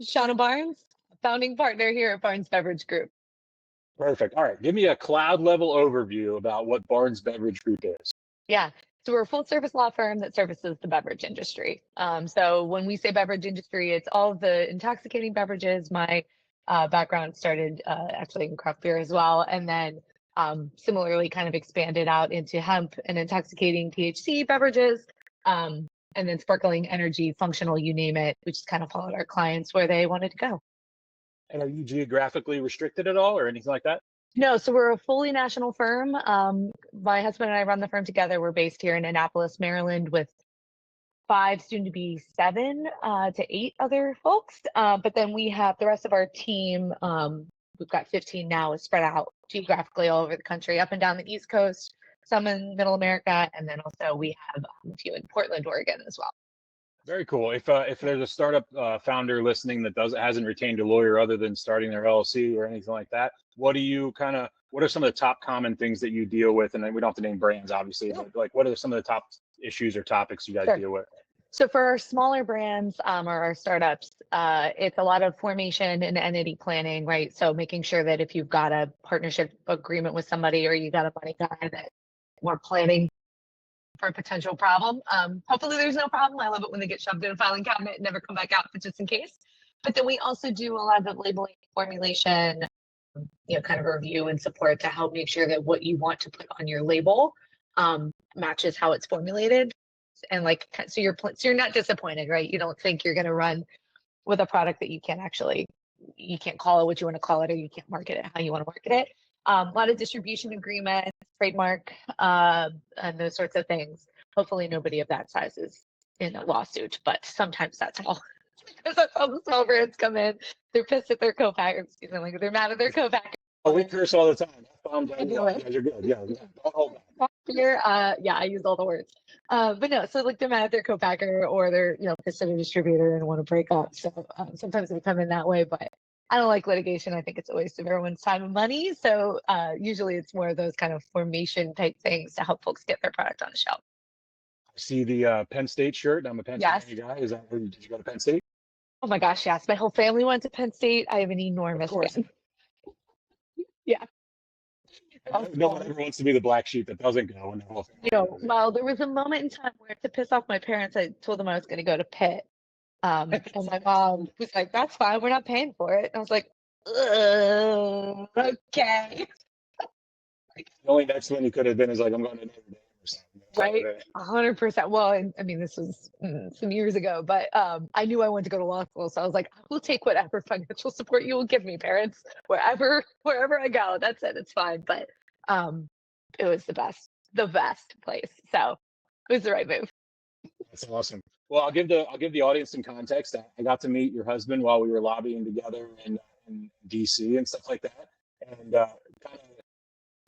Shauna Barnes, founding partner here at Barnes Beverage Group. Perfect. All right. Give me a cloud level overview about what Barnes Beverage Group is. Yeah. So we're a full service law firm that services the beverage industry. So when we say beverage industry, it's all of the intoxicating beverages. My background started actually in craft beer as well. And then similarly kind of expanded out into hemp and intoxicating THC beverages. And then sparkling energy, functional, you name it. We just kind of followed our clients where they wanted to go. And are you geographically restricted at all or anything like that? No, so we're a fully national firm. My husband and I run the firm together. We're based here in Annapolis, Maryland, with 5, soon to be 7 to 8 other folks. But then we have the rest of our team. We've got 15 now, is spread out geographically all over the country, up and down the East Coast, some in Middle America, and then also we have a few in Portland, Oregon as well. Very cool. If there's a startup founder listening that hasn't retained a lawyer other than starting their LLC or anything like that, what are some of the top common things that you deal with? And then we don't have to name brands, obviously, but like what are some of the top issues or topics you guys deal with? So for our smaller brands or our startups, it's a lot of formation and entity planning, right? So making sure that if you've got a partnership agreement with somebody or you got a money guy, that we're planning for a potential problem. Hopefully there's no problem. I love it when they get shoved in a filing cabinet and never come back out, but just in case. But then we also do a lot of labeling, formulation, kind of a review and support to help make sure that what you want to put on your label matches how it's formulated. And so you're not disappointed, right? You don't think you're going to run with a product that you can't call it what you want to call it, or you can't market it how you want to market it. A lot of distribution agreements, trademark, and those sorts of things. Hopefully nobody of that size is in a lawsuit, but sometimes that's all. Because that's how the small brands come in. They're pissed at their co-packers. They're mad at their co-packers. Oh, we curse all the time. You're good. Yeah. Don't hold back. Here, I use all the words. But no, so they're mad at their co-packer or they're pissed at a distributor and want to break up. So sometimes they come in that way, but I don't like litigation. I think it's a waste of everyone's time and money. So usually it's more of those kind of formation type things to help folks get their product on the shelf. I see the Penn State shirt. I'm a Penn State guy. Did you go to Penn State? Oh my gosh, yes. My whole family went to Penn State. I have an enormous fan. Yeah. No one ever wants to be the black sheep that doesn't go. Well, there was a moment in time where, to piss off my parents, I told them I was going to go to Pitt. And my mom was like, "That's fine. We're not paying for it." And I was like, "Okay." The only next one you could have been is like, "I'm going to Notre Dame or something." Right, 100%. Well, I mean, this was some years ago, but I knew I wanted to go to law school, so I was like, "I will take whatever financial support you will give me, parents, wherever I go. That's it. It's fine." But it was the best place. So it was the right move. That's awesome. Well, I'll give the audience some context. I got to meet your husband while we were lobbying together in DC and stuff like that. And kind of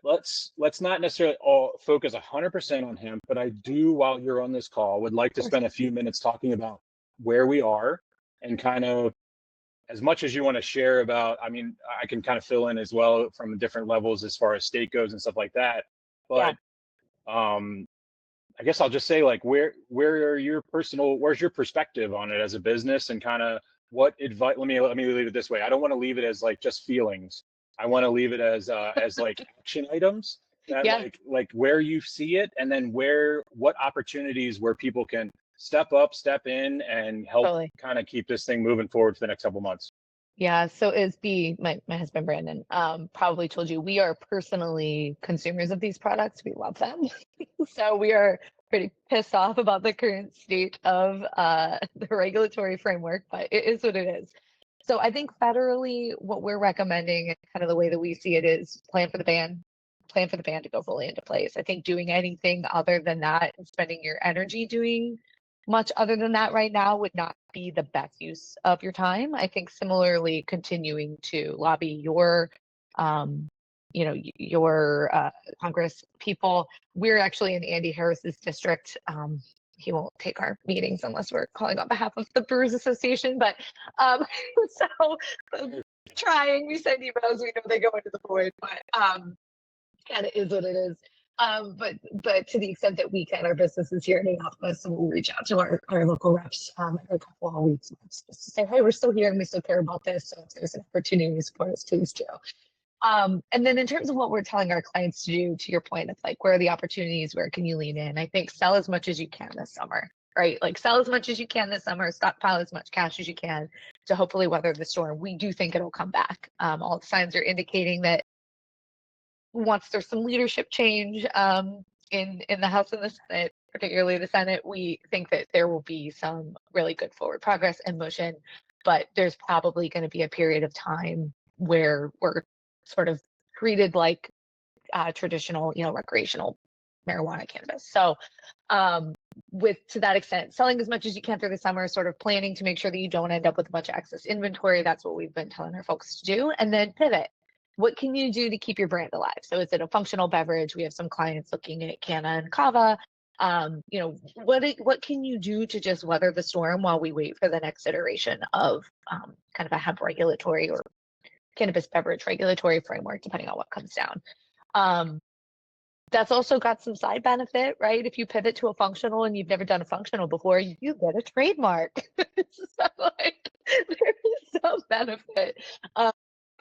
let's not necessarily all focus 100% on him, but I do, while you're on this call, would like to spend a few minutes talking about where we are and kind of as much as you want to share about. I mean, I can kind of fill in as well from different levels as far as state goes and stuff like that. But I guess I'll just say, like, where's your perspective on it as a business, and kind of what advice? Let me leave it this way. I don't want to leave it as like just feelings. I want to leave it as like action items that like where you see it, and then what opportunities where people can step up, step in, and help kind of keep this thing moving forward for the next couple months. Yeah, so as my husband Brandon probably told you, we are personally consumers of these products. We love them. So we are pretty pissed off about the current state of the regulatory framework, but it is what it is. So I think federally, what we're recommending and kind of the way that we see it is plan for the ban to go fully into place. I think doing anything other than that and spending your energy doing much other than that right now would not be the best use of your time. I think similarly, continuing to lobby your Congress people. We're actually in Andy Harris's district. He won't take our meetings unless we're calling on behalf of the Brewers Association, but so trying, we send emails, we know they go into the void, but and it is what it is. But to the extent that we can, our business is here in Indianapolis, so we'll reach out to our local reps every couple of weeks just to say, hey, we're still here and we still care about this. So if there's an opportunity to support us, please do. And then in terms of what we're telling our clients to do, to your point of like, where are the opportunities, where can you lean in? I think sell as much as you can this summer, right? Like sell as much as you can this summer, stockpile as much cash as you can to hopefully weather the storm. We do think it'll come back. All the signs are indicating that once there's some leadership change in the House and the Senate, particularly the Senate, we think that there will be some really good forward progress and motion, but there's probably going to be a period of time where we're sort of treated like traditional, recreational marijuana cannabis. So to that extent, selling as much as you can through the summer, sort of planning to make sure that you don't end up with a bunch of excess inventory. That's what we've been telling our folks to do. And then pivot. What can you do to keep your brand alive? So is it a functional beverage? We have some clients looking at canna and kava. What can you do to just weather the storm while we wait for the next iteration of kind of a hemp regulatory or cannabis beverage regulatory framework, depending on what comes down. That's also got some side benefit, right? If you pivot to a functional and you've never done a functional before, you get a trademark. So like, there's some benefit.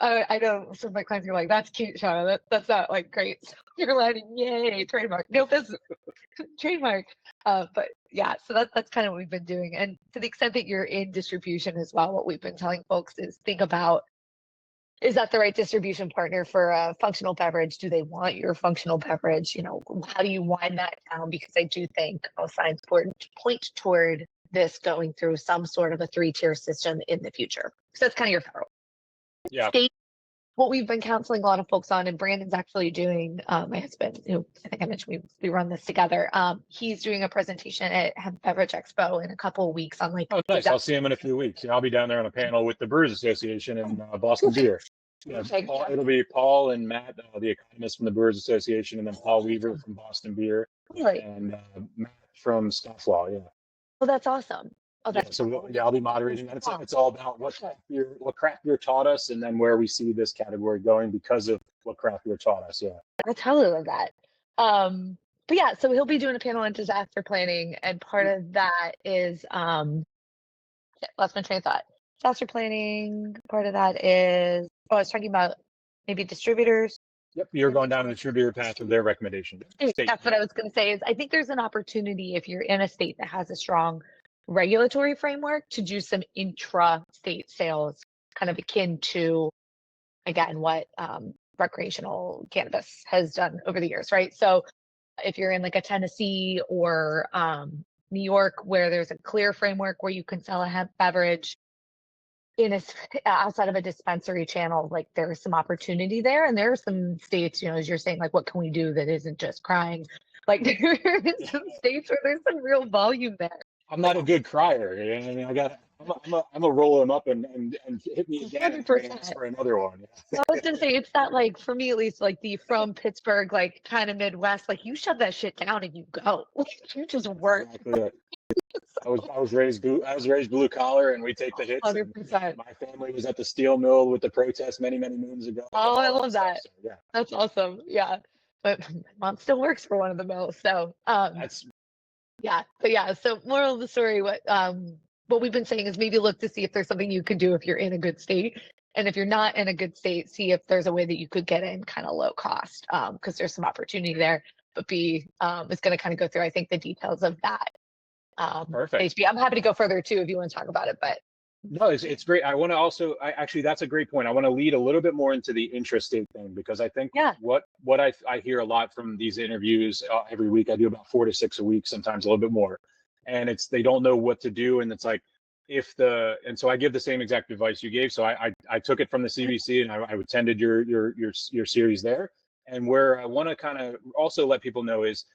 I know some of my clients are like, that's cute, Shauna. That's not like great. So you're like, yay, trademark. No business, trademark. But yeah, so that's kind of what we've been doing. And to the extent that you're in distribution as well, what we've been telling folks is think about, is that the right distribution partner for a functional beverage? Do they want your functional beverage? How do you wind that down? Because I do think all signs point toward this going through some sort of a 3-tier system in the future. So that's kind of your federal. Yeah. State, what we've been counseling a lot of folks on, and Brandon's actually doing, my husband, I think I mentioned we run this together. He's doing a presentation at Hemp Beverage Expo in a couple of weeks on like. Oh, nice. I'll see him in a few weeks. I'll be down there on a panel with the Brewers Association and Boston Beer. Yeah, it'll be Paul and Matt, the economists from the Brewers Association, and then Paul Weaver from Boston Beer, Really? and Matt from Scofflaw. Yeah. Oh, that's awesome. Oh, that's so I'll be moderating, and it's all about what craft beer taught us, and then where we see this category going because of what craft beer taught us. Yeah, I totally love that. But yeah, so he'll be doing a panel on disaster planning, and part of that is lost my train of thought. Disaster planning. Part of that is I was talking about maybe distributors. Yep, you're going down the distributor path of their recommendation. That's what I was going to say. Is I think there's an opportunity if you're in a state that has a strong regulatory framework to do some intra-state sales, kind of akin to, again, what recreational cannabis has done over the years, right? So if you're in like a Tennessee or New York, where there's a clear framework where you can sell a hemp beverage outside of a dispensary channel, like there's some opportunity there. And there are some states, as you're saying, like, what can we do that isn't just crying? Like there are some states where there's some real volume there. I'm not a good crier. I mean, I'm a roll them up and hit me again for another one. I was gonna say it's that, like, for me at least, like the from Pittsburgh, like kind of Midwest, like you shove that shit down and you go. You just work. Exactly. I was raised blue collar, and we take the hits. 100%. My family was at the steel mill with the protests many moons ago. Oh, I love that. So, yeah, that's awesome. Yeah, but my mom still works for one of the mills, so that's. Yeah, but yeah. So moral of the story, what we've been saying is maybe look to see if there's something you can do if you're in a good state. And if you're not in a good state, see if there's a way that you could get in kind of low cost, because there's some opportunity there. But B is going to kind of go through, I think, the details of that. Perfect. HB. I'm happy to go further too if you want to talk about it. But no, it's great. I want to also, actually, that's a great point. I want to lead a little bit more into the intrastate thing, because I think what I hear a lot from these interviews every week, I do about 4 to 6 a week, sometimes a little bit more. And they don't know what to do. And it's like, and so I give the same exact advice you gave. So I took it from the CBC, and I attended your series there. And where I want to kind of also let people know is,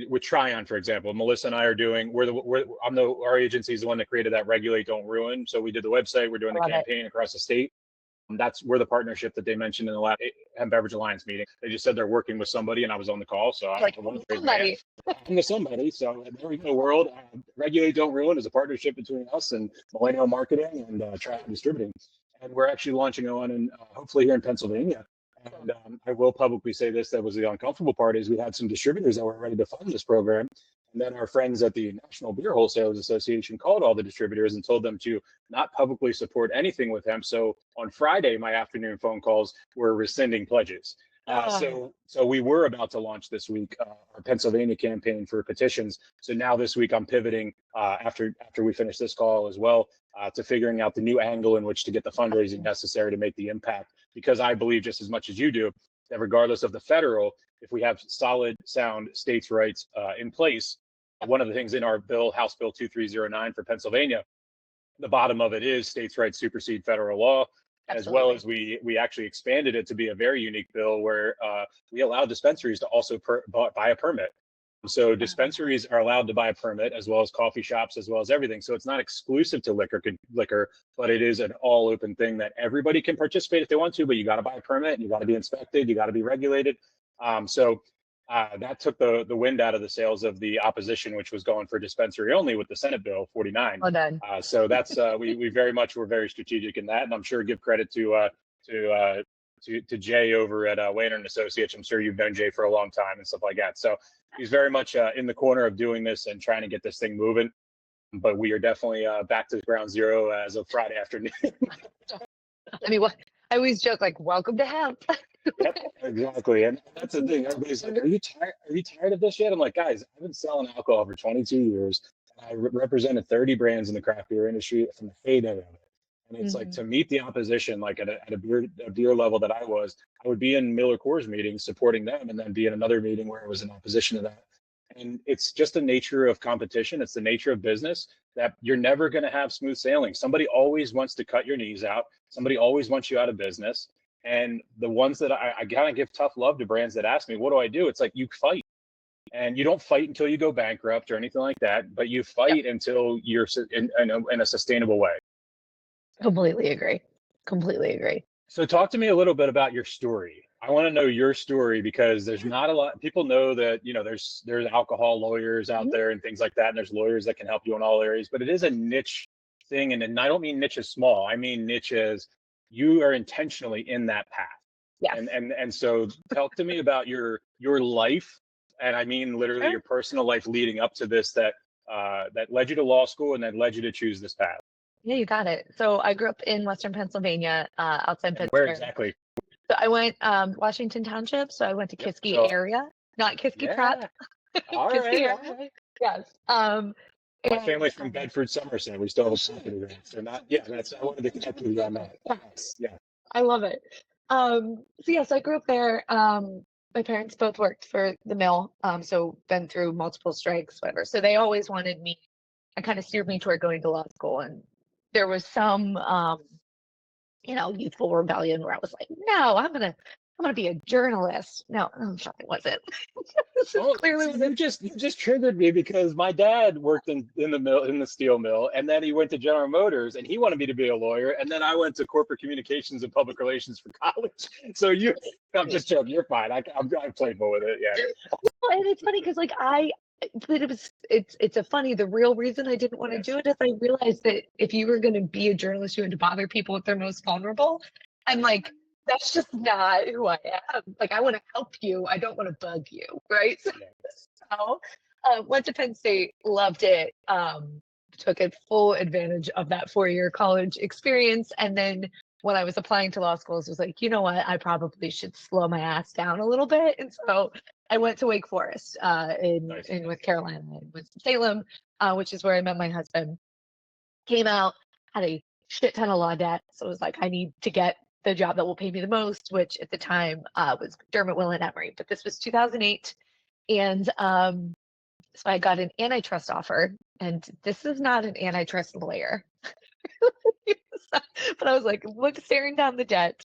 with Tryon, for example, Melissa and I are doing. Our agency is the one that created that Regulate Don't Ruin. So we did the website. We're doing the campaign across the state. We're the partnership that they mentioned in the last Hemp Beverage Alliance meeting. They just said they're working with somebody, and I was on the call. So I'm the somebody. So there we go. World Regulate Don't Ruin is a partnership between us and Millennial Marketing and Tryon Distributing, and we're actually launching on, and hopefully here in Pennsylvania. And I will publicly say this, that was the uncomfortable part, is we had some distributors that were ready to fund this program. And then our friends at the National Beer Wholesalers Association called all the distributors and told them to not publicly support anything with hemp. So on Friday, my afternoon phone calls were rescinding pledges. So we were about to launch this week our Pennsylvania campaign for petitions. So now this week I'm pivoting after we finish this call as well to figuring out the new angle in which to get the fundraising necessary to make the impact. Because I believe just as much as you do that regardless of the federal, if we have solid, sound states' rights in place, one of the things in our bill, House Bill 2309 for Pennsylvania, the bottom of it is states' rights supersede federal law. As well as we actually expanded it to be a very unique bill where we allow dispensaries to also buy a permit. So dispensaries are allowed to buy a permit, as well as coffee shops, as well as everything. So it's not exclusive to liquor, but it is an all open thing that everybody can participate if they want to, but you got to buy a permit, and you got to be inspected, you got to be regulated. That took the wind out of the sails of the opposition, which was going for dispensary only with the Senate Bill 49. Well done. So that's we very much were very strategic in that, and I'm sure give credit to Jay over at Wainer and Associates. I'm sure you've known Jay for a long time and stuff like that. So he's very much in the corner of doing this and trying to get this thing moving. But we are definitely back to ground zero as of Friday afternoon. I mean, I always joke like, "Welcome to hemp." Yep, exactly. And that's the thing. Everybody's like, "Are you tired? Are you tired of this yet?" I'm like, guys, I've been selling alcohol for 22 years. And I represented 30 brands in the craft beer industry from the heyday of it. And it's like, to meet the opposition, like at a beer level that I would be in Miller Coors meetings supporting them, and then be in another meeting where it was in opposition to that. And it's just the nature of competition. It's the nature of business that you're never going to have smooth sailing. Somebody always wants to cut your knees out. Somebody always wants you out of business. And the ones that I gotta give tough love to brands that ask me, what do I do? It's like, you fight. And you don't fight until you go bankrupt or anything like that, but you fight until you're in a sustainable way. Completely agree. Completely agree. So talk to me a little bit about your story. I want to know your story, because there's not a lot. People know that, there's alcohol lawyers out there and things like that, and there's lawyers that can help you in all areas, but it is a niche thing. And I don't mean niche as small. I mean niche as you are intentionally in that path. Yes. And so talk to me about your life, and I mean literally your personal life leading up to this, that led you to law school and that led you to choose this path. Yeah, you got it. So I grew up in Western Pennsylvania, outside Pittsburgh. Where exactly? So I went Washington Township. So I went to Kiski area, not Kiski Prep. All right. Yes. My family's from Bedford, Somerset. We still have a property there. So I wanted to connect with you on that. Yeah. I love it. So yes, I grew up there. My parents both worked for the mill. So been through multiple strikes, whatever. So they always wanted me, and kind of steered me toward going to law school. And there was some, youthful rebellion where I was like, no, I'm gonna be a journalist. No, I'm sorry, it wasn't. You just triggered me, because my dad worked in the steel mill, and then he went to General Motors, and he wanted me to be a lawyer, and then I went to corporate communications and public relations for college. So I'm just joking. You're fine. I'm playful with it. Yeah. Well, and it's funny because it's the real reason I didn't want to do it is I realized that if you were going to be a journalist, you had to bother people at their most vulnerable. I'm like, that's just not who I am. Like, I want to help you. I don't want to bug you. Right. So went to Penn State, loved it. Took full advantage of that 4-year college experience. And then when I was applying to law schools, was like, you know what, I probably should slow my ass down a little bit. And so I went to Wake Forest in North Carolina, in Winston-Salem, which is where I met my husband. Came out, had a shit ton of law debt. So it was like, I need to get the job that will pay me the most, which at the time was Dermot Will and Emery. But this was 2008. And so I got an antitrust offer. And this is not an antitrust lawyer. But I was like, staring down the debt.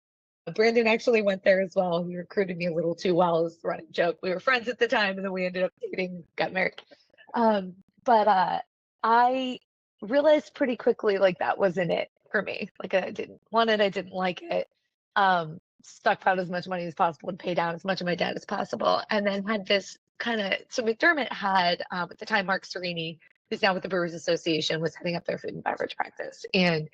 Brandon actually went there as well. He recruited me a little too well. It was a running joke. We were friends at the time, and then we ended up dating, got married. But I realized pretty quickly, like, that wasn't it for me. Like, I didn't want it. I didn't like it. Stockpiled as much money as possible to pay down as much of my debt as possible. And then had this so McDermott had, at the time, Mark Serini, who's now with the Brewers Association, was heading up their food and beverage practice. And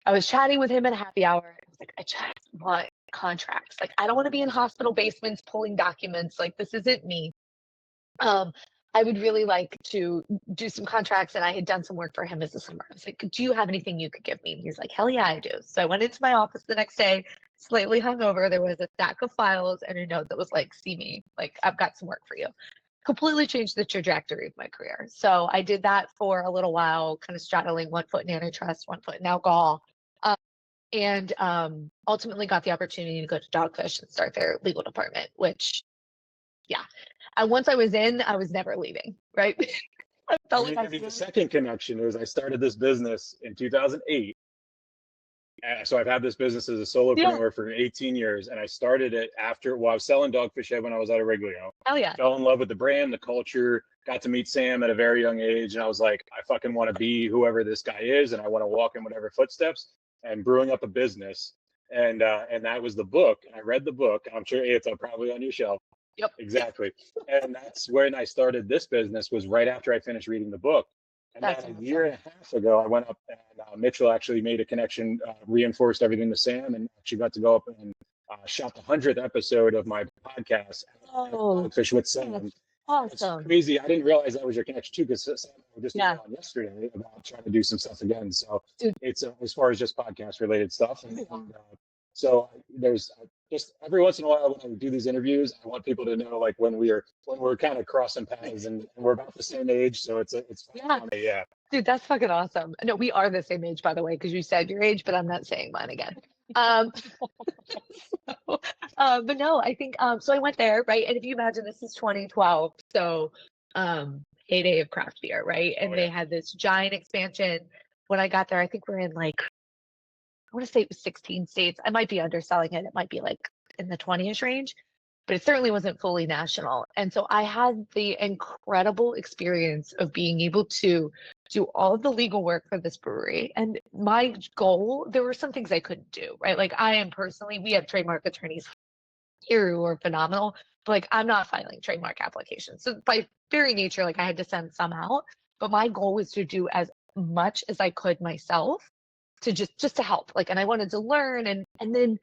I was chatting with him at a happy hour. was like, I just want contracts. Like, I don't want to be in hospital basements pulling documents. Like, this isn't me. I would really like to do some contracts, and I had done some work for him as a summer. I was like, do you have anything you could give me? And he's like, hell yeah, I do. So I went into my office the next day, slightly hungover. There was a stack of files and a note that was like, see me, like, I've got some work for you. Completely changed the trajectory of my career. So I did that for a little while, kind of straddling one foot in antitrust, one foot in alcohol. And ultimately got the opportunity to go to Dogfish and start their legal department, which, yeah. And once I was in, I was never leaving, right? I felt like The second connection is I started this business in 2008. So I've had this business as a solopreneur for 18 years, and I started it after, I was selling Dogfish Head when I was at Aurelio. Hell yeah. Fell in love with the brand, the culture, got to meet Sam at a very young age, and I was like, I fucking want to be whoever this guy is, and I want to walk in whatever footsteps, and brewing up a business. And that was the book. And I read the book. I'm sure it's probably on your shelf. Yep. Exactly. And that's when I started this business, was right after I finished reading the book. And that's then a year and a half ago, I went up and Mitchell actually made a connection, reinforced everything to Sam, and actually got to go up and shot the 100th episode of my podcast, Fish with Sam. Awesome. It's crazy. I didn't realize that was your connection too, because Sam and I were just on yesterday about trying to do some stuff again. So it's as far as just podcast related stuff. And so there's just every once in a while when I do these interviews, I want people to know, like, when we're kind of crossing paths, and we're about the same age. So it's funny. Yeah. Dude, that's fucking awesome. No, we are the same age, by the way, because you said your age, but I'm not saying mine again. But no, I think so I went there, right? And if you imagine, this is 2012, so heyday of craft beer, right? And they had this giant expansion. When I got there, I think we're in, like, I want to say it was 16 states. I might be underselling it. It might be like in the 20-ish range, but it certainly wasn't fully national. And so I had the incredible experience of being able to do all of the legal work for this brewery. And my goal, there were some things I couldn't do, right? Like, I am personally, we have trademark attorneys here who are phenomenal, but like, I'm not filing trademark applications. So by very nature, like, I had to send some out, but my goal was to do as much as I could myself, to just to help. Like, and I wanted to learn, and then,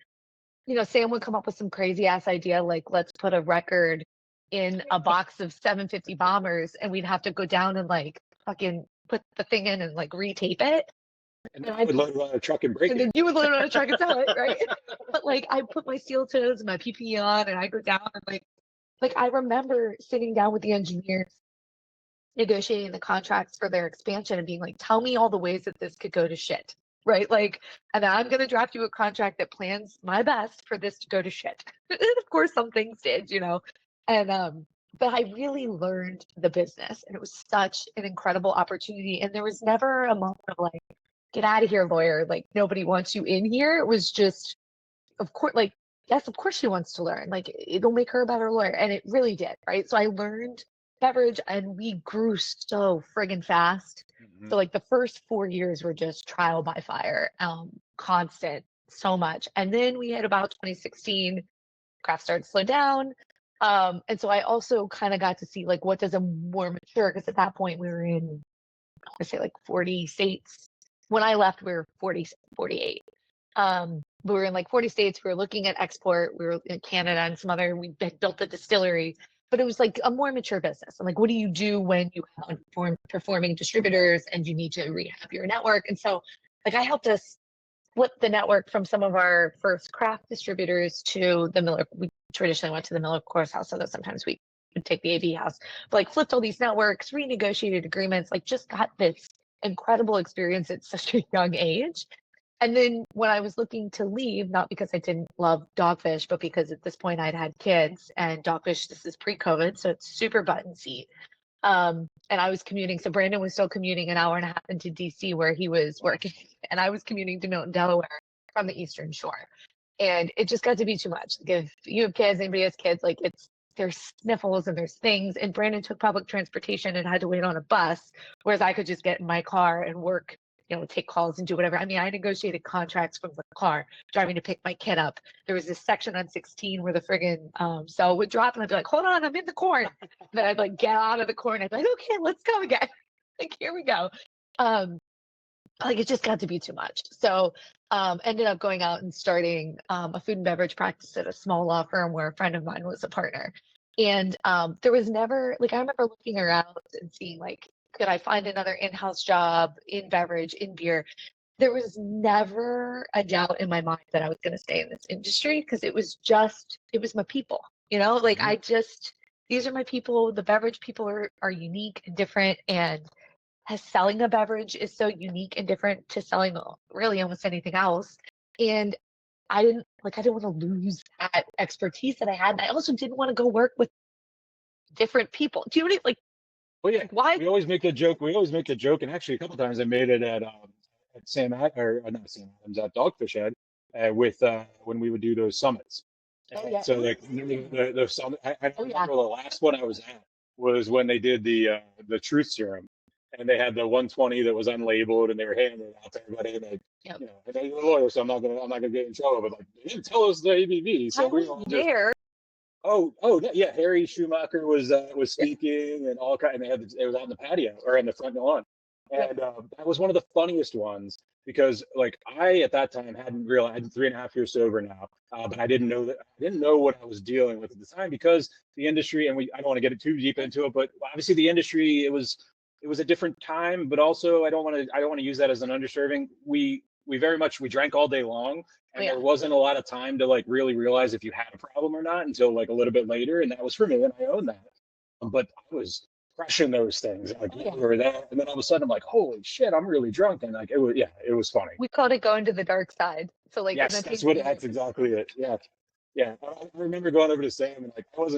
you know, Sam would come up with some crazy ass idea, like, let's put a record in a box of 750 bombers, and we'd have to go down and, like, fucking put the thing in and, like, retape it. And I would load it on a truck and break it. And then you would load it on a truck and sell it, right? But like, I put my steel toes and my PPE on, and I go down, and like I remember sitting down with the engineers, negotiating the contracts for their expansion, and being like, tell me all the ways that this could go to shit. Right. Like, and I'm going to draft you a contract that plans my best for this to go to shit. And of course, some things did, you know, and, but I really learned the business, and it was such an incredible opportunity. And there was never a moment of like, get out of here, lawyer. Like, nobody wants you in here. It was just, of course, like, yes, of course she wants to learn. Like, it'll make her a better lawyer. And it really did. Right. So I learned beverage, and we grew so friggin' fast. So like the first 4 years were just trial by fire, constant, so much. And then we hit about 2016, craft started to slow down. And so I also kind of got to see, like, what does a more mature, because at that point we were in, I want to say, like 40 states. When I left, we were 48. We were in like 40 states. We were looking at export. We were in Canada and some other, we had built a distillery. But it was like a more mature business. And like, what do you do when you have performing distributors and you need to rehab your network? And so, like, I helped us flip the network from some of our first craft distributors to the Miller. We traditionally went to the Miller Course House, although sometimes we would take the AB House. But like, flipped all these networks, renegotiated agreements, like, just got this incredible experience at such a young age. And then when I was looking to leave, not because I didn't love Dogfish, but because at this point I'd had kids, and Dogfish, this is pre-COVID, so it's super button seat. And I was commuting. So Brandon was still commuting an hour and a half into DC where he was working, and I was commuting to Milton, Delaware from the Eastern Shore. And it just got to be too much. Like, if you have kids, anybody has kids, like, there's sniffles and there's things. And Brandon took public transportation and had to wait on a bus, whereas I could just get in my car and work, you know, take calls and do whatever. I mean, I negotiated contracts from the car, driving to pick my kid up. There was this section on 16 where the friggin' cell would drop, and I'd be like, hold on, I'm in the corn. Then I'd like get out of the corn. I'd be like, okay, let's go again. Like, here we go. like it just got to be too much. So ended up going out and starting a food and beverage practice at a small law firm where a friend of mine was a partner. And there was never like I remember looking around and seeing like, could I find another in-house job in beverage, in beer? There was never a doubt in my mind that I was going to stay in this industry because it was my people, like Mhm. these are my people. The beverage people are unique and different, and selling a beverage is so unique and different to selling really almost anything else. And I didn't want to lose that expertise that I had. And I also didn't want to go work with different people. Do you know what I mean? Well, yeah, Like why? we always make the joke. We always make the joke, and actually, a couple times I made it at not Sam Adams, at Dogfish Head, with when we would do those summits. Oh And yeah. so like the summit, I Oh yeah. remember the last one I was at was when they did the truth serum, and they had the 120 that was unlabeled, and they were handing it out to everybody, and they. Yep. And they're a lawyer, so I'm not gonna get in trouble. But like, they didn't tell us the ABV, I so we was all just there. yeah. Harry Schumacher was speaking and all kind, and it was out in the patio or in the front lawn, Yep. and that was one of the funniest ones because like I at that time hadn't realized I'm 3.5 years sober now, but I didn't know what I was dealing with at the time because the industry and I don't want to get it too deep into it, but obviously the industry it was a different time, but also I don't want to use that as an underserving. We very much we drank all day long Oh and yeah. there wasn't a lot of time to like really realize if you had a problem or not until like a little bit later, and that was for me, and I own that. But I was crushing those things like Oh we yeah. were there, and then all of a sudden I'm like, holy shit, I'm really drunk, and like it was funny. We called it going to the dark side. So like in Yes, the that's tasting room. that's exactly it. Yeah, yeah. I remember going over to Sam and like I was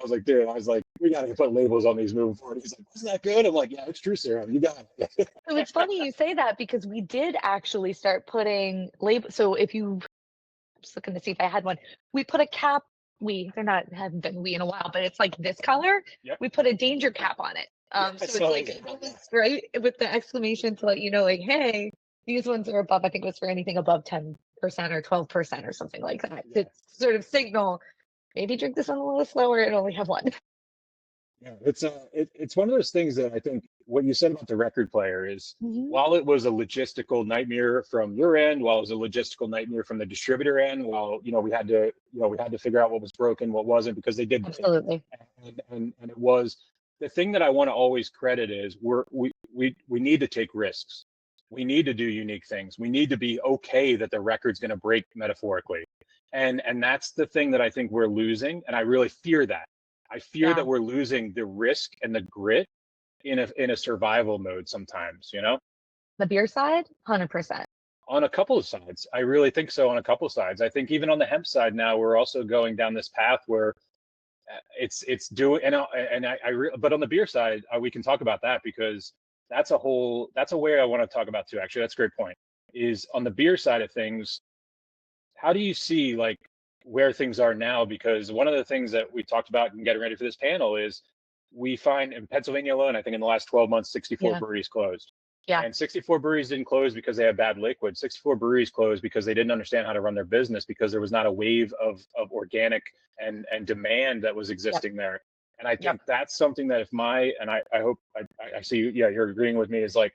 like, dude, I was like, we gotta put labels on these moving forward. He's like, isn't that good? I'm like, yeah, it's true, Sarah. You got it. So it's funny you say that because we did actually start putting labels. So if you I'm just looking to see if I had one, we put a cap. They're not haven't been we in a while, but it's like this color. Yep. We put a danger cap on it. Yeah. So it's So like right with the exclamation to let you know, like, hey, these ones are above. I think it was for anything above 10% or 12% or something like that. yeah. To sort of signal, maybe drink this one a little slower and only have one. Yeah, it's one of those things that I think what you said about the record player is Mhm. while it was a logistical nightmare from your end, while it was a logistical nightmare from the distributor end, while we had to figure out what was broken, what wasn't, because they did break, Absolutely. and it was the thing that I want to always credit is we need to take risks. We need to do unique things. We need to be okay that the record's going to break metaphorically. And that's the thing that I think we're losing. And I really fear that. I fear that Yeah. we're losing the risk and the grit in a survival mode sometimes, The beer side, 100%. on a couple of sides. I really think so on a couple of sides. I think even on the hemp side now, we're also going down this path where it's doing but on the beer side, we can talk about that because that's a way I want to talk about too. Actually, that's a great point. Is on the beer side of things, how do you see like where things are now? Because one of the things that we talked about in getting ready for this panel is we find in Pennsylvania alone, I think in the last 12 months, 64 Yeah. breweries closed. Yeah. And 64 breweries didn't close because they had bad liquid. 64 breweries closed because they didn't understand how to run their business because there was not a wave of organic and demand that was Yep. existing there. And I Yep. think that's something that I hope I see you, yeah, you're agreeing with me is like,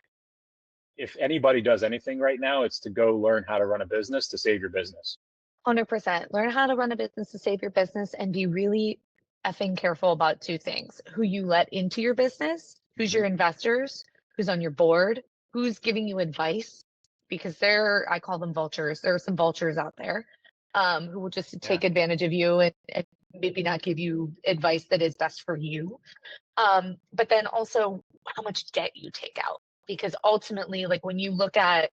if anybody does anything right now, it's to go learn how to run a business to save your business. 100%. Learn how to run a business to save your business and be really effing careful about two things: who you let into your business, who's Mhm. your investors, who's on your board, who's giving you advice, because I call them vultures. There are some vultures out there who will just Yeah. take advantage of you and maybe not give you advice that is best for you. But then also how much debt you take out. Because ultimately, like when you look at,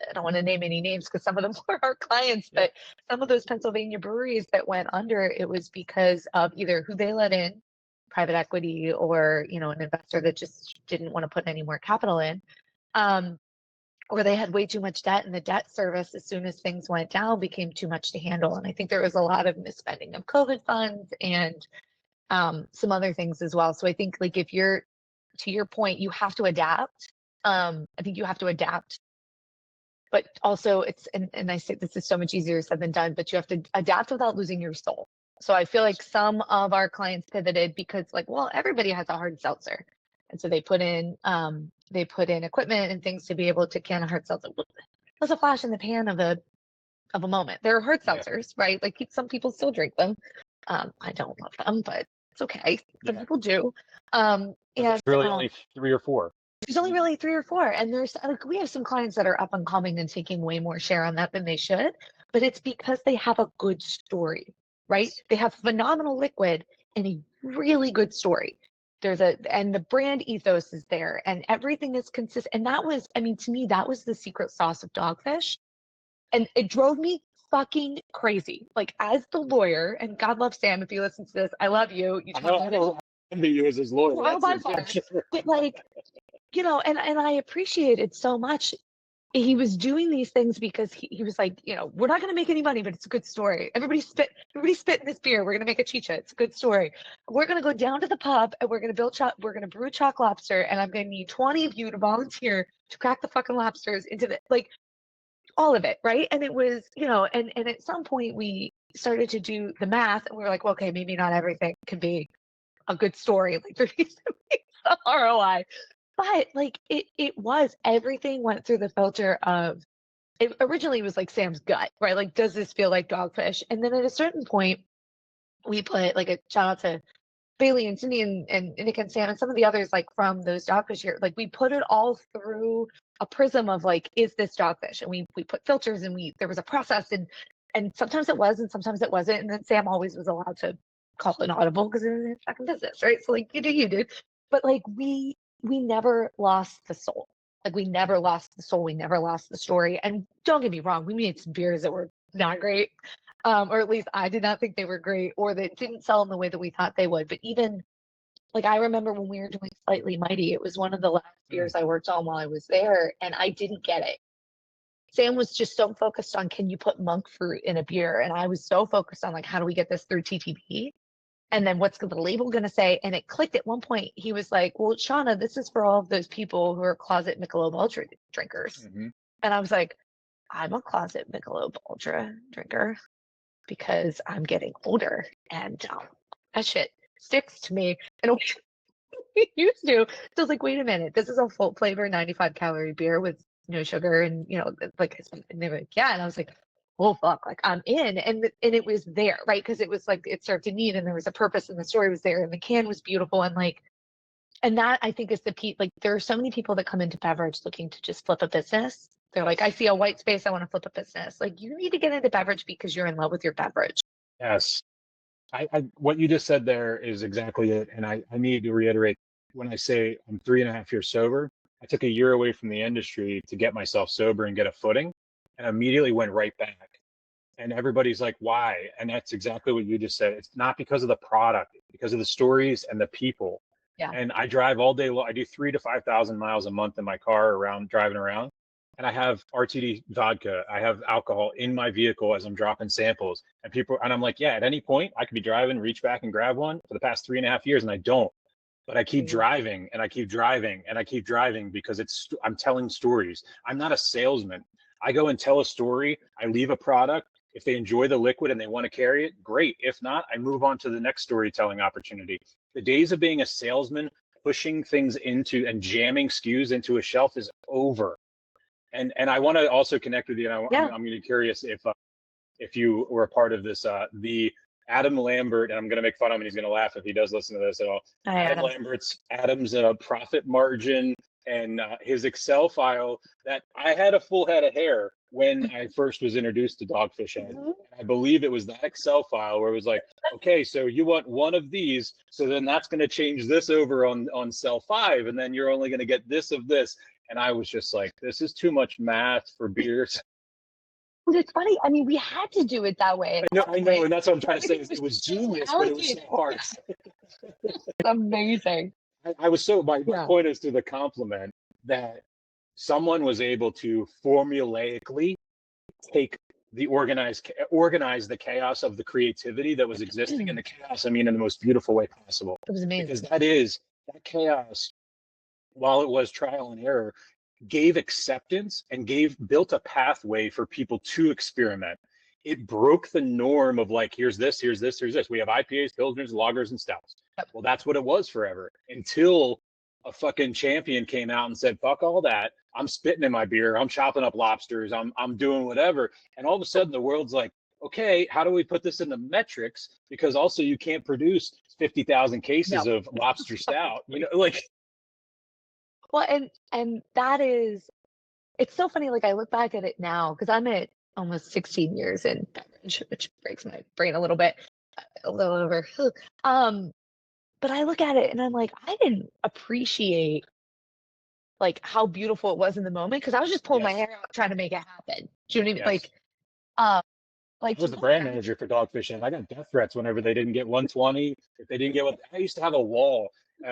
I don't want to name any names because some of them were our clients, Yeah. but some of those Pennsylvania breweries that went under, it was because of either who they let in, private equity, or an investor that just didn't want to put any more capital in, um, or they had way too much debt, and the debt service, as soon as things went down, became too much to handle. And I think there was a lot of misspending of COVID funds and some other things as well. So I think like if you're to your point, you have to adapt. I think you have to adapt, but also and I say this is so much easier said than done, but you have to adapt without losing your soul. So I feel like some of our clients pivoted because like, well, everybody has a hard seltzer. And so they put in they put in equipment and things to be able to can a hard seltzer. It was a flash in the pan of a moment. There are hard seltzers, right? Like some people still drink them. I don't love them, but it's okay. Some people do. And there's really only 3 or 4. There's only really 3 or 4, and there's like we have some clients that are up and coming and taking way more share on that than they should, but it's because they have a good story, right? They have phenomenal liquid and a really good story. And the brand ethos is there, and everything is consistent. And that was, I mean, to me, that was the secret sauce of Dogfish, and it drove me fucking crazy. Like as the lawyer, and God love Sam if you listen to this, I love you. I don't envy you as his lawyer. Well, by far. But like, you know, and I appreciated so much. He was doing these things because he was like, you know, we're not going to make any money, but it's a good story. Everybody spit in this beer. We're going to make a chicha. It's a good story. We're going to go down to the pub and we're going to brew chalk lobster. And I'm going to need 20 of you to volunteer to crack the fucking lobsters into the, like all of it. Right. And it was, you know, and at some point we started to do the math and we were like, well, okay, maybe not everything can be a good story. Like there needs to be some ROI. But like it was, everything went through the filter of, it originally was like Sam's gut, right? Like, does this feel like Dogfish? And then at a certain point, we put like a shout out to Bailey and Cindy and Nick and Sam and some of the others like from those Dogfish here. Like we put it all through a prism of like, is this Dogfish? And we put filters and there was a process and sometimes it was and sometimes it wasn't. And then Sam always was allowed to call an audible because it was his fucking business, right? So like you do. But like we never lost the soul. Like we never lost the soul. We never lost the story. And don't get me wrong, we made some beers that were not great. Or at least I did not think they were great, or that didn't sell in the way that we thought they would. But even like I remember when we were doing Slightly Mighty, it was one of the last beers I worked on while I was there, and I didn't get it. Sam was just so focused on, can you put monk fruit in a beer? And I was so focused on like, how do we get this through TTP? And then what's the label going to say? And it clicked at one point. He was like, well, Shauna, this is for all of those people who are closet Michelob Ultra drinkers. Mm-hmm. And I was like, I'm a closet Michelob Ultra drinker because I'm getting older and that shit sticks to me in a way it used to. So I was like, wait a minute, this is a full flavor 95 calorie beer with no sugar and, you know, like, and they were like, yeah. And I was like, oh fuck, like I'm in. And it was there, right? Because it was like it served a need and there was a purpose and the story was there and the can was beautiful. And like, and that I think is the key. Like there are so many people that come into beverage looking to just flip a business. They're like, I see a white space, I want to flip a business. Like you need to get into beverage because you're in love with your beverage. Yes. I what you just said there is exactly it. And I need to reiterate, when I say I'm 3.5 years sober, I took a year away from the industry to get myself sober and get a footing, and immediately went right back. And everybody's like, why? And that's exactly what you just said. It's not because of the product, it's because of the stories and the people. Yeah. And I drive all day long. I do 3,000 to 5,000 miles a month in my car driving around. And I have RTD vodka. I have alcohol in my vehicle as I'm dropping samples. And I'm like, yeah, at any point I could be driving, reach back and grab one for the past 3.5 years. And I don't. But I keep driving and I keep driving and I keep driving because I'm telling stories. I'm not a salesman. I go and tell a story. I leave a product. If they enjoy the liquid and they want to carry it, great. If not, I move on to the next storytelling opportunity. The days of being a salesman, pushing things into and jamming SKUs into a shelf is over. And I want to also connect with you. And I'm going to be curious if you were a part of this. The Adam Lambert, and I'm going to make fun of him, and he's going to laugh if he does listen to this at all. Adam's profit margin and his Excel file that I had a full head of hair when I first was introduced to Dogfish Head. Mm-hmm. I believe it was that Excel file where it was like, okay, so you want one of these, so then that's going to change this over on cell 5, and then you're only going to get this of this. And I was just like, this is too much math for beers. Well, it's funny. I mean, we had to do it that way. I know, and that's what I'm trying to say. It was genius, but it was so hard. It's amazing. I was so, my point is to the compliment that someone was able to formulaically take the organize the chaos of the creativity that was existing in the chaos. I mean, in the most beautiful way possible. It was amazing. Because that chaos, while it was trial and error, gave acceptance and built a pathway for people to experiment. It broke the norm of like, here's this. We have IPAs, pilsners, lagers, and stouts. Yep. Well, that's what it was forever until a fucking champion came out and said, fuck all that. I'm spitting in my beer. I'm chopping up lobsters. I'm doing whatever. And all of a sudden the world's like, okay, how do we put this into metrics? Because also you can't produce 50,000 cases of lobster stout, you know, like. Well, and that is, it's so funny. Like I look back at it now because I'm at almost 16 years in beverage, which breaks my brain a little bit, a little over. But I look at it and I'm like, I didn't appreciate like how beautiful it was in the moment because I was just pulling my hair out trying to make it happen. Do you know what I mean? Yes. Like I was the brand manager for Dogfish Head. I got death threats whenever they didn't get 120. If they didn't get what I used to have a wall.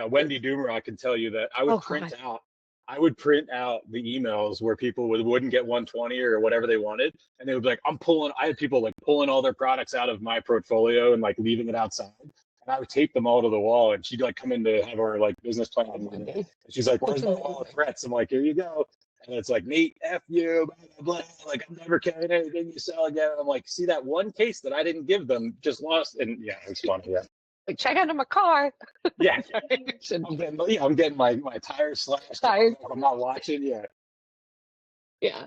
Wendy Doomer, I can tell you that I would print out. I would print out the emails where people wouldn't get 120 or whatever they wanted, and they would be like, "I'm pulling." I had people like pulling all their products out of my portfolio and like leaving it outside, and I would tape them all to the wall. And she'd like come in to have our like business plan meeting. And she's like, "Where's my wall of threats?" I'm like, "Here you go." And it's like, Nate, F you, blah, blah, blah. Like, I'm never carrying anything you sell again. I'm like, see that one case that I didn't give them, just lost. And yeah, it's funny. Yeah. Like, check out of my car. Yeah. I'm getting my tires slashed. I'm not watching. Yeah. Yeah.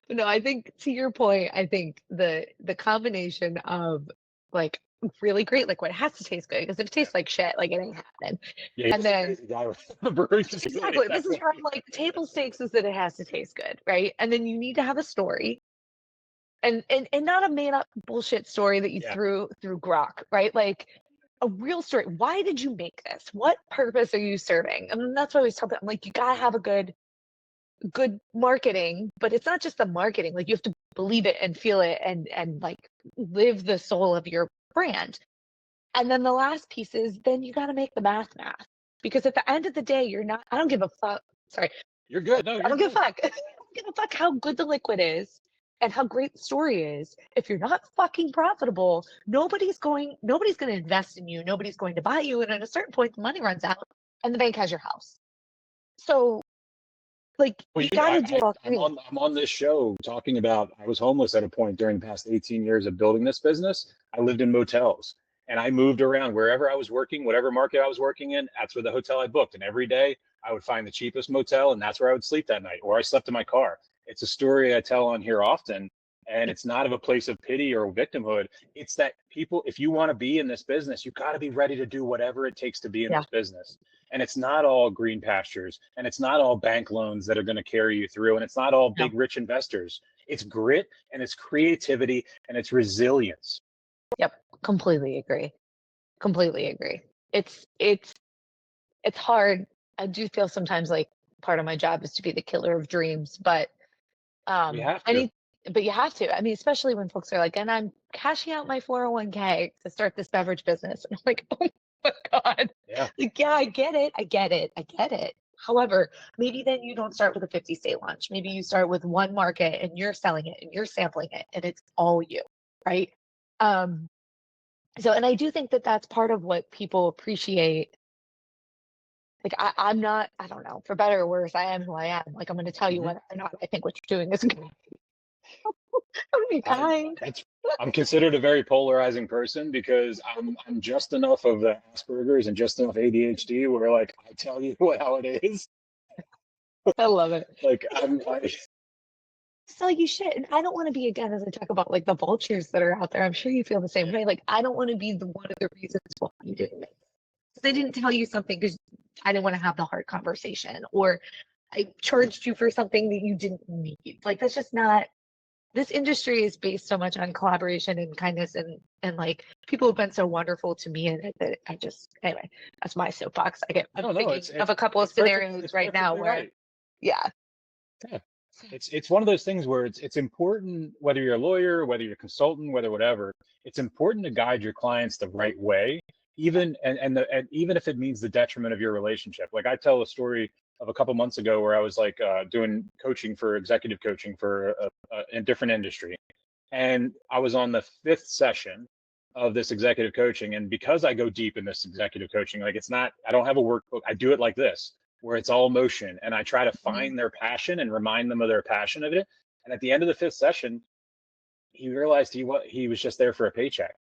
But no, I think to your point, I think the combination of like really great liquid has to taste good because if it tastes like shit, like it ain't happening. Yeah, and then the brewery exactly, this is where I'm like, table stakes is that it has to taste good, right? And then you need to have a story, and not a made up bullshit story that you threw grok, right? Like a real story. Why did you make this? What purpose are you serving? And that's what I always tell them. I'm like, you gotta have a good marketing, but it's not just the marketing. Like you have to believe it and feel it and like live the soul of your brand. And then the last piece is then you got to make the math because at the end of the day, you're not, I don't give a fuck. Sorry. You're good. No, I don't give a fuck. I don't give a fuck how good the liquid is and how great the story is. If you're not fucking profitable, nobody's going to invest in you. Nobody's going to buy you. And at a certain point, the money runs out and the bank has your house. So like, you gotta do all three. I'm on this show talking about I was homeless at a point during the past 18 years of building this business. I lived in motels and I moved around wherever I was working, whatever market I was working in. That's where the hotel I booked. And every day I would find the cheapest motel and that's where I would sleep that night, or I slept in my car. It's a story I tell on here often. And it's not of a place of pity or victimhood. It's that people, if you want to be in this business, you got to be ready to do whatever it takes to be in this business. And it's not all green pastures and it's not all bank loans that are going to carry you through. And it's not all big, rich investors. It's grit and it's creativity and it's resilience. Yep. Completely agree. Completely agree. It's hard. I do feel sometimes like part of my job is to be the killer of dreams, but You have to. but you have to. I mean, especially when folks are like, and I'm cashing out my 401k to start this beverage business. And I'm like, oh my God. Yeah. Like, yeah, I get it. However, maybe then you don't start with a 50 state launch. Maybe you start with one market and you're selling it and you're sampling it and it's all you, right? So, and I do think that that's part of what people appreciate. Like, I'm not, I don't know, for better or worse, I am who I am. Like, I'm going to tell you whether or not I think what you're doing is good. I'm gonna be kind. I'm considered a very polarizing person because I'm just enough of the Asperger's and just enough ADHD where like I tell you how it is. I love it. Like I'm like Sell you shit. And I don't want to be, again, as I talk about like the vultures that are out there, I'm sure you feel the same way. Like, I don't want to be the one of the reasons why you didn't make it. They didn't tell you something because I didn't want to have the hard conversation, or I charged you for something that you didn't need. Like, that's just not, this industry is based so much on collaboration and kindness and like people have been so wonderful to me in it that I just, anyway, that's my soapbox. I'm thinking of a couple of scenarios right now where, yeah. It's one of those things where it's important, whether you're a lawyer, whether you're a consultant, whether whatever, it's important to guide your clients the right way, even and even if it means the detriment of your relationship. Like I tell a story of a couple months ago where I was like doing coaching for executive coaching for a different industry, and I was on the 5th session of this executive coaching, and because I go deep in this executive coaching, like it's not, I don't have a workbook, I do it like this where it's all motion and I try to find their passion and remind them of their passion of it. And at the end of the 5th session, he realized he was just there for a paycheck.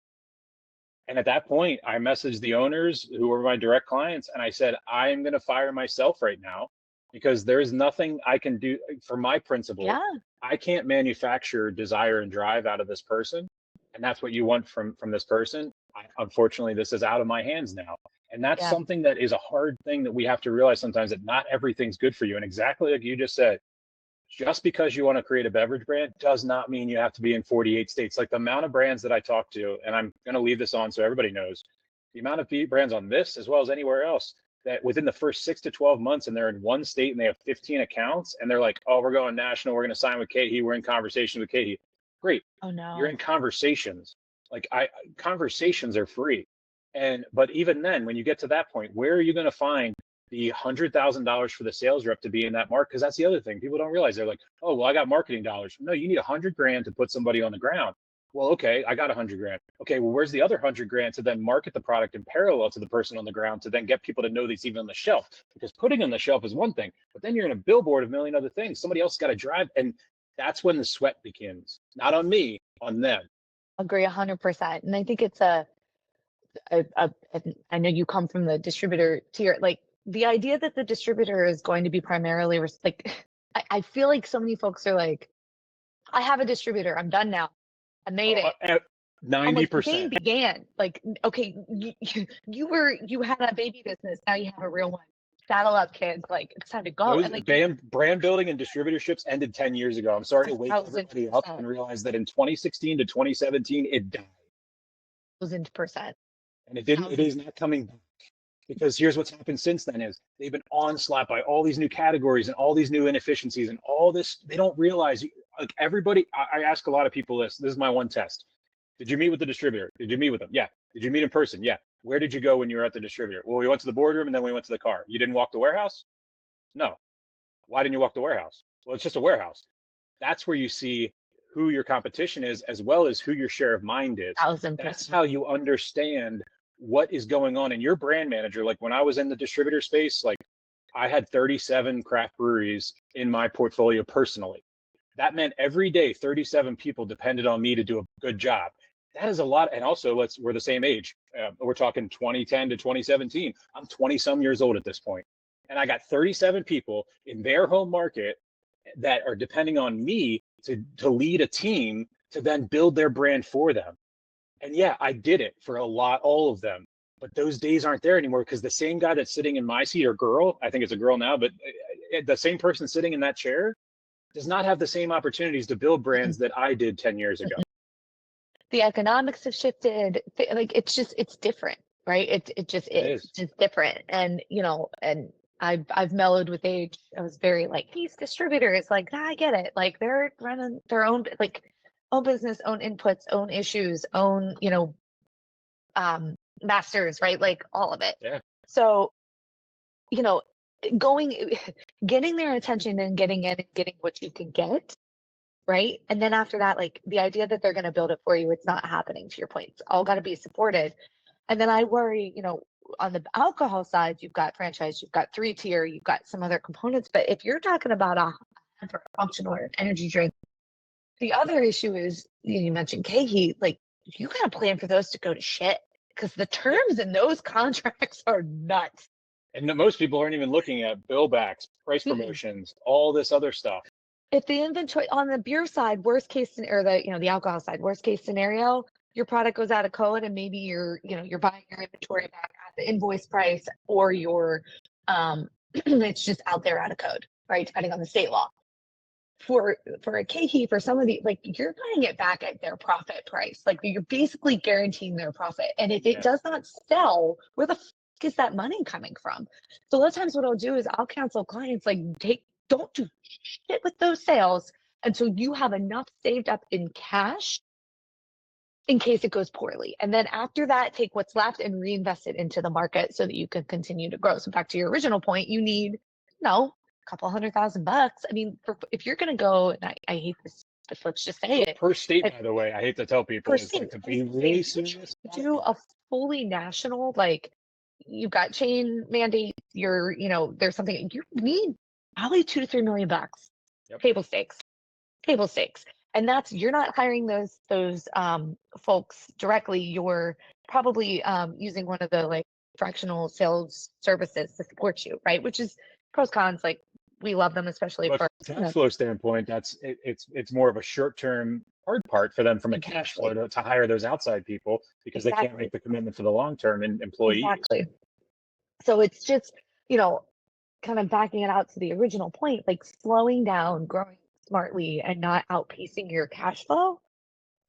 And at that point, I messaged the owners who were my direct clients and I said, I'm going to fire myself right now because there is nothing I can do for my principle. Yeah. I can't manufacture desire and drive out of this person. And that's what you want from this person. Unfortunately, this is out of my hands now. And that's Yeah. something that is a hard thing that we have to realize sometimes, that not everything's good for you. And exactly like you just said, just because you want to create a beverage brand does not mean you have to be in 48 states. Like the amount of brands that I talk to, and I'm going to leave this on so everybody knows, the amount of brands on this as well as anywhere else that within the first 6 to 12 months and they're in one state and they have 15 accounts and they're like, oh, we're going national, we're going to sign with KHE, we're in conversation with KHE. Great. Oh You're no. in conversations. Like conversations are free. But even then, when you get to that point, where are you going to find the $100,000 for the sales rep to be in that market? Because that's the other thing people don't realize. They're like, oh, well, I got marketing dollars. No, you need 100 grand to put somebody on the ground. Well, okay, I got 100 grand. Okay, well, where's the other 100 grand to then market the product in parallel to the person on the ground to then get people to know that it's even on the shelf? Because putting on the shelf is one thing, but then you're in a billboard of a million other things. Somebody else got to drive. And that's when the sweat begins. Not on me, on them. Agree 100%. And I think it's I know you come from the distributor tier, like the idea that the distributor is going to be primarily like, I feel like so many folks are like, I have a distributor, I'm done now, I made it. At I'm like, the 90%. game began. Like, okay, you had a baby business, now you have a real one. Saddle up, kids. Like, it's time to go. Those And like, brand building and distributorships ended 10 years ago. I'm sorry to wake everybody up 1,000%. and realize that in 2016 to 2017, it died. 1,000%. And it is not coming back. Because here's what's happened since then is they've been onslaught by all these new categories and all these new inefficiencies and all this. They don't realize, like everybody, I ask a lot of people this is my one test. Did you meet with the distributor? Did you meet with them? Yeah. Did you meet in person? Yeah. Where did you go when you were at the distributor? Well, we went to the boardroom and then we went to the car. You didn't walk the warehouse? No. Why didn't you walk the warehouse? Well, it's just a warehouse. That's where you see who your competition is, as well as who your share of mind is. 1,000%. That's how you understand what is going on. And your brand manager, like when I was in the distributor space, like I had 37 craft breweries in my portfolio personally. That meant every day 37 people depended on me to do a good job. That is a lot. And also, we're the same age. We're talking 2010 to 2017. I'm 20 some years old at this point. And I got 37 people in their home market that are depending on me to lead a team to then build their brand for them. And yeah, I did it for all of them. But those days aren't there anymore because the same guy that's sitting in my seat, or girl, I think it's a girl now, but the same person sitting in that chair does not have the same opportunities to build brands that I did 10 years ago. The economics have shifted. Like it's different, right? It just is. It's different. And and I've mellowed with age. I was very like, these distributors, like, I get it. Like they're running their own, like, own business, own inputs, own issues, own, masters, right? Like all of it. Yeah. So, getting their attention and getting in and getting what you can get, right? And then after that, like the idea that they're going to build it for you, it's not happening, to your point. It's all got to be supported. And then I worry, on the alcohol side, you've got franchise, you've got 3-tier, you've got some other components. But if you're talking about a functional or an energy drink, the other issue is, you mentioned KHE, like you got to plan for those to go to shit because the terms in those contracts are nuts. And most people aren't even looking at bill backs, price promotions, all this other stuff. If the inventory on the beer side, worst case scenario, the alcohol side, worst case scenario, your product goes out of code and maybe you're buying your inventory back at the invoice price, or it's just out there out of code, right? Depending on the state law. For a KHE, for some of the, like, you're buying it back at their profit price. Like you're basically guaranteeing their profit. And if it does not sell, where the is that money coming from? So a lot of times what I'll do is I'll cancel clients, like don't do shit with those sales until you have enough saved up in cash in case it goes poorly. And then after that, take what's left and reinvest it into the market so that you can continue to grow. So back to your original point, you need, a couple $100,000. I mean, if you're going to go, and I hate this, but let's just say it. Per state, by the way, I hate to tell people, Per it's state, like to be really serious. Do a fully national, like you've got chain mandates, there's something, you need probably $2 to $3 million. Yep. Table stakes. And that's, you're not hiring those folks directly. You're probably using one of the like fractional sales services to support you, right? Which is pros cons. Like we love them, especially But for from a cash flow standpoint, it's more of a short-term hard part for them from a cash flow to hire those outside people because they can't make the commitment for the long-term employee. Exactly. So it's just, you know, kind of backing it out to the original point, like slowing down, growing smartly, and not outpacing your cash flow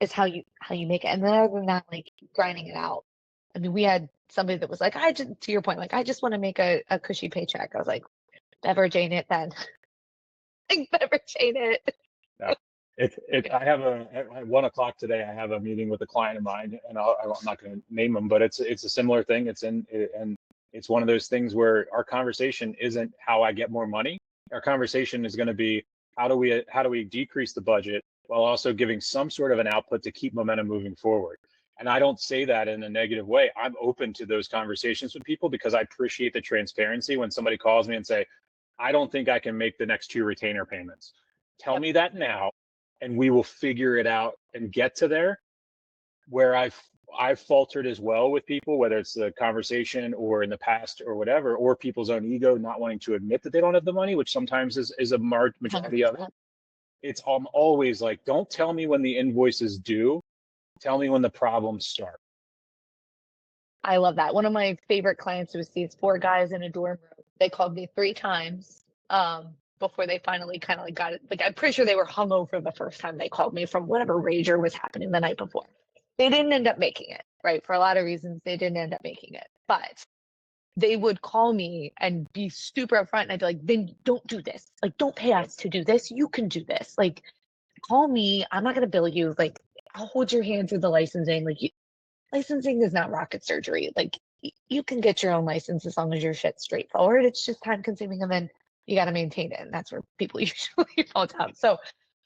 is how you make it. And then other than that, like grinding it out. I mean, we had somebody that was like, I just, to your point, like I just want to make a cushy paycheck. I was like, beverage ain't it then. Like beverage ain't it. No. I have at 1 o'clock today, I have a meeting with a client of mine, and I'm not going to name them, but it's a similar thing. And it's one of those things where our conversation isn't how I get more money. Our conversation is going to be how do we decrease the budget while also giving some sort of an output to keep momentum moving forward. And I don't say that in a negative way. I'm open to those conversations with people because I appreciate the transparency when somebody calls me and say, I don't think I can make the next 2 retainer payments. Tell me that now, and we will figure it out and get to there. Where I've faltered as well with people, whether it's the conversation or in the past or whatever, or people's own ego not wanting to admit that they don't have the money, which sometimes is a majority of it. It's always like, don't tell me when the invoice is due. Tell me when the problems start. I love that. One of my favorite clients was these 4 guys in a dorm room. They called me 3 times before they finally kind of like got it. Like I'm pretty sure they were hungover the first time they called me from whatever rager was happening the night before. They didn't end up making it, right? For a lot of reasons, they didn't end up making it. But they would call me and be super upfront, and I'd be like, then don't do this. Like, don't pay us to do this. You can do this. Like, call me. I'm not going to bill you. Like, I'll hold your hand through the licensing. Like, licensing is not rocket surgery. Like, you can get your own license as long as your shit's straightforward. It's just time consuming, and then you got to maintain it. And that's where people usually fall down. So,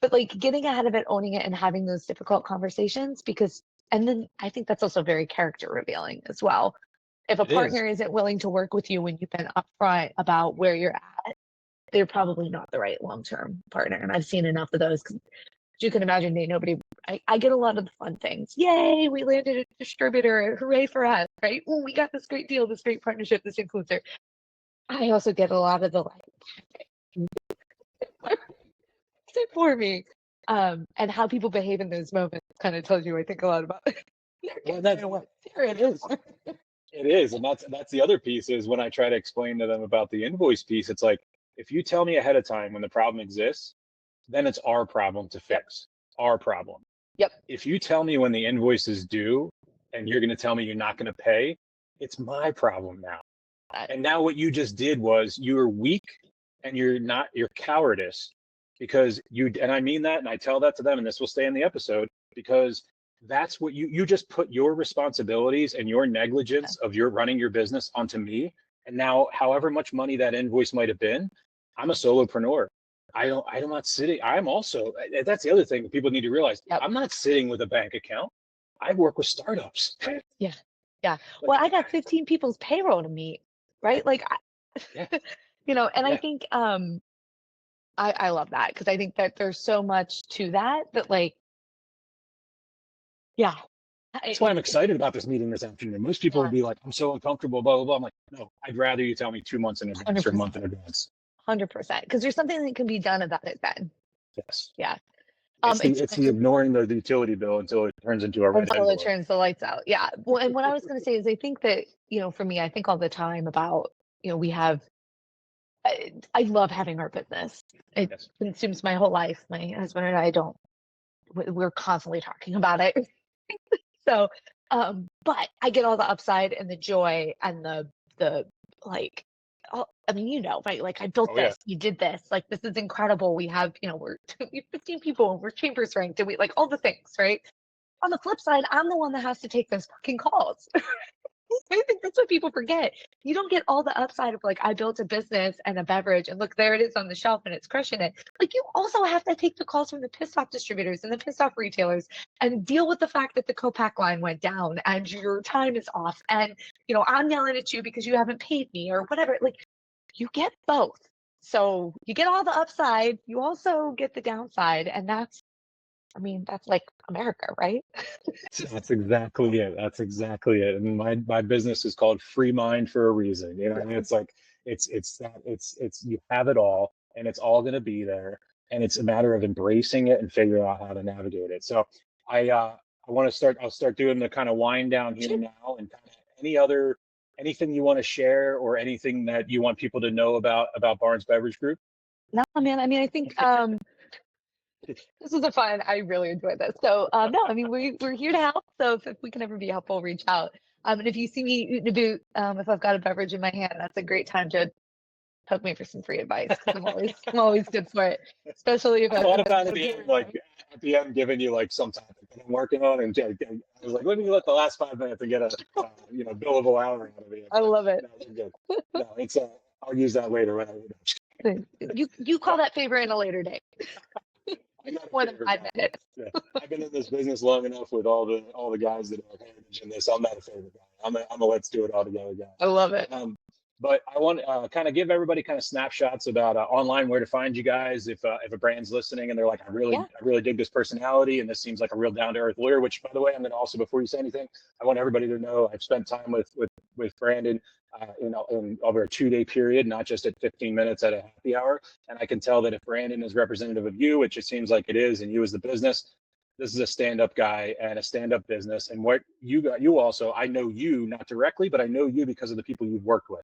but like getting ahead of it, owning it, and having those difficult conversations because, and then I think that's also very character revealing as well. If a partner isn't willing to work with you when you've been upfront about where you're at, they're probably not the right long-term partner. And I've seen enough of those. You can imagine, nobody, I get a lot of the fun things. Yay, we landed a distributor. Hooray for us, right? Oh, we got this great deal, this great partnership, this influencer. I also get a lot of the like, for me. And how people behave in those moments kind of tells you, I think, a lot about Well, there it is. It is. And that's the other piece is when I try to explain to them about the invoice piece, it's like, if you tell me ahead of time when the problem exists, then it's our problem to fix. Our problem. Yep. If you tell me when the invoice is due and you're going to tell me you're not going to pay, it's my problem now. And now what you just did was you're weak and you're cowardice because and I mean that, and I tell that to them, and this will stay in the episode because that's what you just put your responsibilities and your negligence of your running your business onto me. And now, however much money that invoice might have been, I'm a solopreneur. I'm not sitting. I'm also, that's the other thing that people need to realize. Yep. I'm not sitting with a bank account. I work with startups. Yeah. Yeah. Well, I got 15 people's payroll to meet, right? Like, and I think, I love that because I think that there's so much to that like, yeah. That's why I'm excited about this meeting this afternoon. Most people would be like, I'm so uncomfortable, blah, blah, blah. I'm like, no, I'd rather you tell me 2 months in advance 100%. Or a month in advance. 100%. Because there's something that can be done about it then. Yes. Yeah. It's the ignoring the utility bill until it turns into a red until envelope. It turns the lights out. Yeah. Well, and what I was going to say is I think that, for me, I think all the time about, we have, I love having our business. It consumes my whole life. My husband and I we're constantly talking about it. So, but I get all the upside and the joy and the like, I mean, right? Like I built this, you did this, like, this is incredible. We have, we're 15 people, we're chambers ranked, and we like all the things, right? On the flip side, I'm the one that has to take those fucking calls. I think that's what people forget. You don't get all the upside of like, I built a business and a beverage and look, there it is on the shelf and it's crushing it. Like you also have to take the calls from the pissed off distributors and the pissed off retailers and deal with the fact that the co-pack line went down and your time is off. And, I'm yelling at you because you haven't paid me or whatever. Like you get both. So you get all the upside. You also get the downside. And that's I mean, that's like America, right? That's exactly it. That's exactly it. And my business is called Free Mind for a reason. You know, what I mean, it's like it's you have it all, and it's all going to be there, and it's a matter of embracing it and figuring out how to navigate it. So I want to start. I'll start doing the kind of wind down here Sure. now, and kind of anything you want to share or anything that you want people to know about Barnes Beverage Group. No, man. I mean, I think this is a fun. I really enjoyed this. So no, I mean we're here to help. So if we can ever be helpful, reach out. And if you see me eating a boot, if I've got a beverage in my hand, that's a great time to poke me for some free advice because I'm always good for it, especially if I I thought if about I'm at the here. end, like at the end, giving you like some topic that I'm working on, and I was like, let me let the last 5 minutes and get a billable hour out of it. I love it. No, you're good. No, it's I'll use that later when You call that favor in a later date. I got a More than favorite 5 minutes. guy. Yeah. I've been in this business long enough with all the guys that are heritage in this. I'm not a favorite guy. I'm a let's do it all together guy. I love it. But I want to kind of give everybody kind of snapshots about online where to find you guys if a brand's listening and they're like, Yeah. I really dig this personality and this seems like a real down to earth lawyer. Which, by the way, I'm going to also, before you say anything, I want everybody to know I've spent time with Brandon, in over a 2-day period, not just at 15 minutes at a happy hour. And I can tell that if Brandon is representative of you, which it seems like it is, and you as the business, this is a stand-up guy and a stand-up business. And what you also, I know you not directly, but I know you because of the people you've worked with.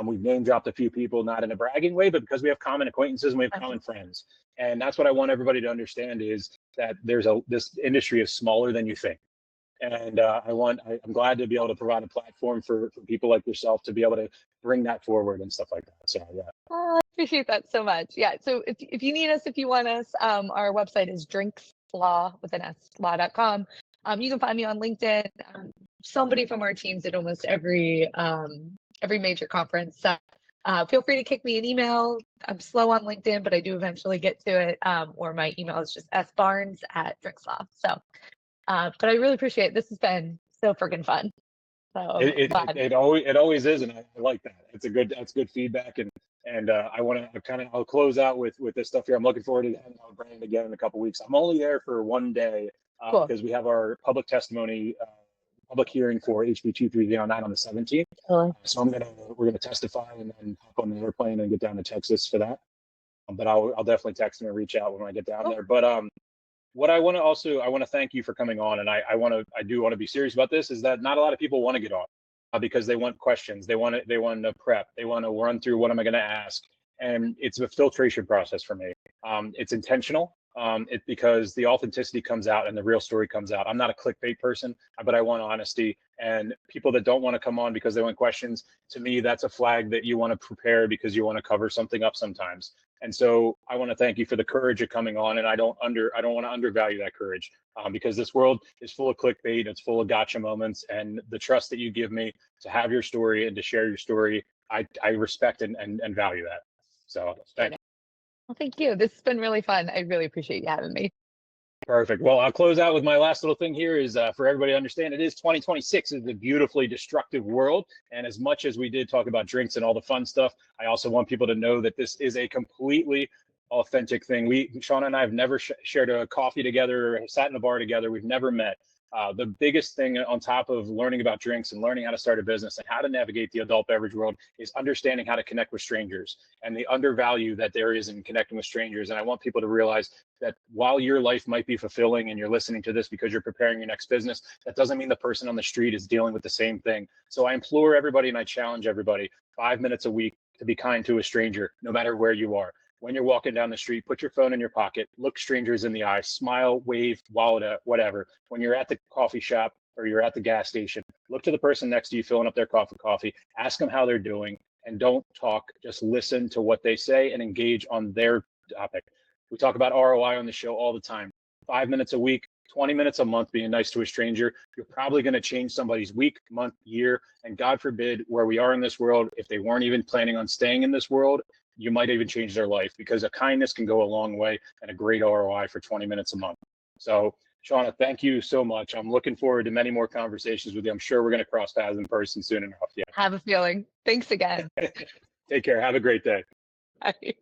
We've name dropped a few people, not in a bragging way, but because we have common acquaintances and we have common friends. And that's what I want everybody to understand is that this industry is smaller than you think. And I'm glad to be able to provide a platform for people like yourself to be able to bring that forward and stuff like that. So yeah. Oh, I appreciate that so much. Yeah. So if you need us, if you want us, our website is drinkslaw with an S, law.com. You can find me on LinkedIn. Somebody from our team's at almost every major conference. So feel free to kick me an email. I'm slow on LinkedIn, but I do eventually get to it. Or my email is just sbarnes@drinkslaw. So, but I really appreciate it. This has been so freaking fun. So It always is, and I like that. That's good feedback, and I want to I'll close out with this stuff here. I'm looking forward to hanging out with Brandon again in a couple weeks. I'm only there for one day cool. because we have our public testimony, public hearing for HB 2309 on the 17th. So we're gonna testify and then hop on the airplane and get down to Texas for that. But I'll definitely text him and reach out when I get down there. But what I want to thank you for coming on, and I do want to be serious about this, is that not a lot of people want to get on because they want questions, they want to prep, they want to run through what am I going to ask, and it's a filtration process for me. It's intentional. Because the authenticity comes out and the real story comes out. I'm not a clickbait person, but I want honesty. And people that don't want to come on because they want questions, to me, that's a flag that you want to prepare because you want to cover something up sometimes. And so I want to thank you for the courage of coming on. And I don't want to undervalue that courage because this world is full of clickbait. It's full of gotcha moments, and the trust that you give me to have your story and to share your story, I respect and value that. So thank you. Well, thank you. This has been really fun. I really appreciate you having me. Perfect. Well, I'll close out with my last little thing here is for everybody to understand it is 2026 is a beautifully destructive world. And as much as we did talk about drinks and all the fun stuff, I also want people to know that this is a completely authentic thing. Shauna and I have never shared a coffee together, or sat in a bar together. We've never met. The biggest thing on top of learning about drinks and learning how to start a business and how to navigate the adult beverage world is understanding how to connect with strangers and the undervalue that there is in connecting with strangers. And I want people to realize that while your life might be fulfilling and you're listening to this because you're preparing your next business, that doesn't mean the person on the street is dealing with the same thing. So I implore everybody and I challenge everybody 5 minutes a week to be kind to a stranger, no matter where you are. When you're walking down the street, put your phone in your pocket, look strangers in the eye, smile, wave, wallet, whatever. When you're at the coffee shop or you're at the gas station, look to the person next to you filling up their coffee, ask them how they're doing, and don't talk, just listen to what they say and engage on their topic. We talk about ROI on the show all the time. 5 minutes a week, 20 minutes a month being nice to a stranger, you're probably going to change somebody's week, month, year, and God forbid, where we are in this world, if they weren't even planning on staying in this world, you might even change their life because a kindness can go a long way and a great ROI for 20 minutes a month. So, Shauna, thank you so much. I'm looking forward to many more conversations with you. I'm sure we're going to cross paths in person soon enough. Yeah. Have a feeling. Thanks again. Take care. Have a great day. Bye.